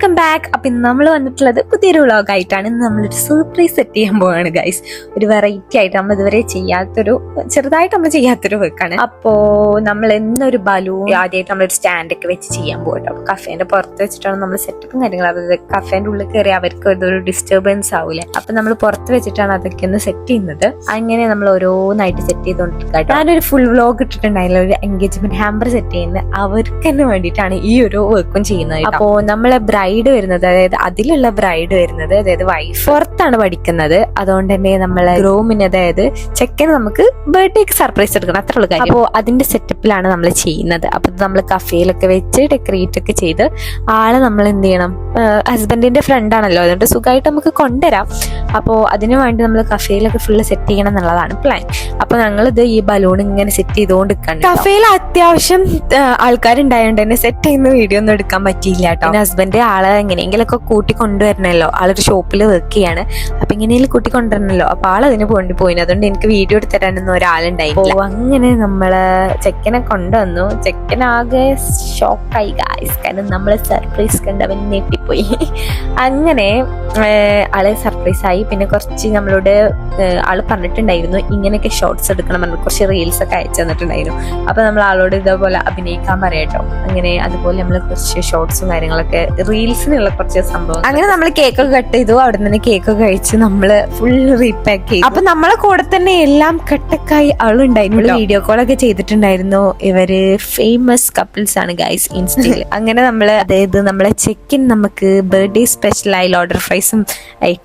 Welcome back. അപ്പൊ ഇന്ന് നമ്മൾ വന്നിട്ടുള്ളത് പുതിയൊരു വ്ളോഗ് ആയിട്ടാണ്. ഇന്ന് നമ്മളൊരു സർപ്രൈസ് സെറ്റ് ചെയ്യാൻ പോവാണ് ഗൈസ്. ഒരു വെറൈറ്റി ആയിട്ട് നമ്മൾ ഇതുവരെ ചെറുതായിട്ട് നമ്മൾ ചെയ്യാത്തൊരു വർക്കാണ്. അപ്പോ നമ്മൾ എന്നൊരു ബലൂൺ ആദ്യമായിട്ട് നമ്മളൊരു സ്റ്റാൻഡൊക്കെ വെച്ച് ചെയ്യാൻ പോകട്ടോ. അപ്പൊ കഫേന്റെ പുറത്ത് വെച്ചിട്ടാണ് നമ്മൾ സെറ്റപ്പും കാര്യങ്ങളും. അതായത് കഫേന്റെ ഉള്ളിൽ കയറി അവർക്ക് ഒരു ഡിസ്റ്റർബൻസ് ആവൂലേ. അപ്പൊ നമ്മൾ പുറത്ത് വെച്ചിട്ടാണ് അതൊക്കെ ഒന്ന് സെറ്റ് ചെയ്യുന്നത്. അങ്ങനെ നമ്മൾ ഓരോന്നായിട്ട് സെറ്റ് ചെയ്തോണ്ടിരിക്കട്ടോ. ഞാനൊരു ഫുൾ വ്ളോഗ് ഇട്ടിട്ടുണ്ടായില്ല, ഒരു എൻഗേജ്മെന്റ് ഹാമ്പർ സെറ്റ് ചെയ്യുന്നത് അവർക്ക് തന്നെ വേണ്ടിയിട്ടാണ് ഈ ഒരു വർക്കും ചെയ്യുന്നത്. അപ്പോ നമ്മളെ ബ്രൈഡ് വരുന്നത്, അതായത് അതിലുള്ള ബ്രൈഡ് വരുന്നത്, അതായത് വൈഫ് പുറത്താണ് പഠിക്കുന്നത്. അതുകൊണ്ട് തന്നെ നമ്മളെ ഗ്രൂമിന്, അതായത് ചെക്കന് നമുക്ക് ബർത്ത്ഡേക്ക് സർപ്രൈസ് എടുക്കണം, അത്ര ഉള്ള കാര്യം. അപ്പോൾ അതിന്റെ സെറ്റപ്പിലാണ് നമ്മൾ ചെയ്യുന്നത്. അപ്പൊ നമ്മൾ കഫേയിലൊക്കെ വെച്ച് ഡെക്കറേറ്റ് ഒക്കെ ചെയ്ത് ആളെ നമ്മൾ എന്ത് ചെയ്യണം, ഹസ്ബൻഡിന്റെ ഫ്രണ്ട് ആണല്ലോ, അതുകൊണ്ട് സുഖമായിട്ട് നമുക്ക് കൊണ്ടുവരാം. അപ്പോൾ അതിനു വേണ്ടി നമ്മൾ കഫേയിലൊക്കെ ഫുള്ള് സെറ്റ് ചെയ്യണം എന്നുള്ളതാണ് പ്ലാൻ. അപ്പൊ ഞങ്ങളിത് ഈ ബലൂൺ ഇങ്ങനെ സെറ്റ് ചെയ്തുകൊണ്ട് നിൽക്കണം. കഫേയിൽ അത്യാവശ്യം ആൾക്കാരുണ്ടായതുകൊണ്ട് തന്നെ സെറ്റ് ചെയ്യുന്ന വീഡിയോ ഒന്നും എടുക്കാൻ പറ്റിയില്ല കേട്ടോ. പിന്നെ ഹസ്ബൻഡ് ആളെ എങ്ങനെയെങ്കിലൊക്കെ കൂട്ടി കൊണ്ടുവരണല്ലോ, ആളൊരു ഷോപ്പിൽ വർക്ക് ചെയ്യാണ്. അപ്പൊ എങ്ങനെയെങ്കിലും കൂട്ടി കൊണ്ടുവരണല്ലോ. അപ്പൊ ആളതിന് പോണ്ടി പോയിന്, അതുകൊണ്ട് എനിക്ക് വീഡിയോ എടുത്തരാനൊന്നും ഒരാളുണ്ടായില്ല. അങ്ങനെ നമ്മള് ചെക്കനെ കൊണ്ടുവന്നു. ചെക്കനാകെ ഷോക്കായി ഗായ്സ്, കാരണം നമ്മളെ സർപ്രൈസ് കണ്ട് അവൻ ഞെട്ടിപ്പോയി. അങ്ങനെ ആളെ സർപ്രൈസ് ആയി. പിന്നെ കുറച്ച് നമ്മളോട് ആള് പറഞ്ഞിട്ടുണ്ടായിരുന്നു ഇങ്ങനെയൊക്കെ ഷോർട്സ് എടുക്കണം, കുറച്ച് റീൽസ് ഒക്കെ അയച്ചു തന്നിട്ടുണ്ടായിരുന്നു. അപ്പൊ നമ്മൾ ആളോട് ഇതേപോലെ അഭിനയിക്കാൻ പറയട്ടോ. അങ്ങനെ അതുപോലെ നമ്മൾ കുറച്ച് ഷോർട്സും കാര്യങ്ങളൊക്കെ, റീൽസിനുള്ള കുറച്ച് സംഭവം. അങ്ങനെ നമ്മൾ കേക്കൊക്കെ കട്ട് ചെയ്തു. അവിടെ നിന്ന് കേക്കൊക്കെ കഴിച്ച് നമ്മള് ഫുൾ റീപാക്ക് ചെയ്തു. അപ്പൊ നമ്മളെ കൂടെ തന്നെ എല്ലാം കട്ടക്കായി ആളുണ്ടായിരുന്നു. വീഡിയോ കോളൊക്കെ ചെയ്തിട്ടുണ്ടായിരുന്നു. ഇവര് ഫേമസ് കപ്പിൾസ് ആണ് ഗൈസ് ഇൻസ്റ്റയിൽ. അങ്ങനെ നമ്മള്, അതായത് നമ്മളെ ചെക്കിൻ നമുക്ക് ബർത്ത്ഡേ സ്പെഷ്യലായി ഓർഡർ ഫ്രൈസും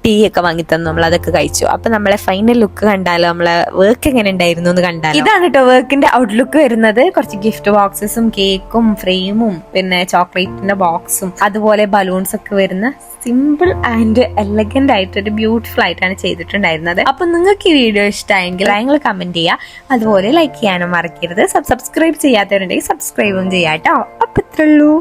ടീ ഒക്കെ വാങ്ങി തന്നു. നമ്മൾ അതൊക്കെ കഴിച്ചു. അപ്പൊ നമ്മളെ ഫൈനൽ ലുക്ക് കണ്ടാലോ, നമ്മളെ വർക്ക് എങ്ങനെ ഉണ്ടായിരുന്നു എന്ന് കണ്ടാലോ. ഇതാണ് കേട്ടോ വർക്കിന്റെ ഔട്ട്ലുക്ക് വരുന്നത്. കുറച്ച് ഗിഫ്റ്റ് ബോക്സസും കേക്കും ഫ്രെയിമും പിന്നെ ചോക്ലേറ്റിന്റെ ബോക്സും അതുപോലെ ബലൂൺസ് ഒക്കെ വരുന്ന സിമ്പിൾ ആൻഡ് എലഗന്റ് ആയിട്ട് ഒരു ബ്യൂട്ടിഫുൾ ആയിട്ടാണ് ചെയ്തിട്ടുണ്ടായിരുന്നത്. അപ്പൊ നിങ്ങൾക്ക് ഈ വീഡിയോ ഇഷ്ടമായെങ്കിൽ നിങ്ങൾ കമന്റ് ചെയ്യുക, അതുപോലെ ലൈക്ക് ചെയ്യാനും മറക്കരുത്. സബ്സ്ക്രൈബ് ചെയ്യാത്തവരുണ്ടെങ്കിൽ സബ്സ്ക്രൈബും ചെയ്യാട്ടോ. അപ്പൊ ഇത്രയുള്ളൂ.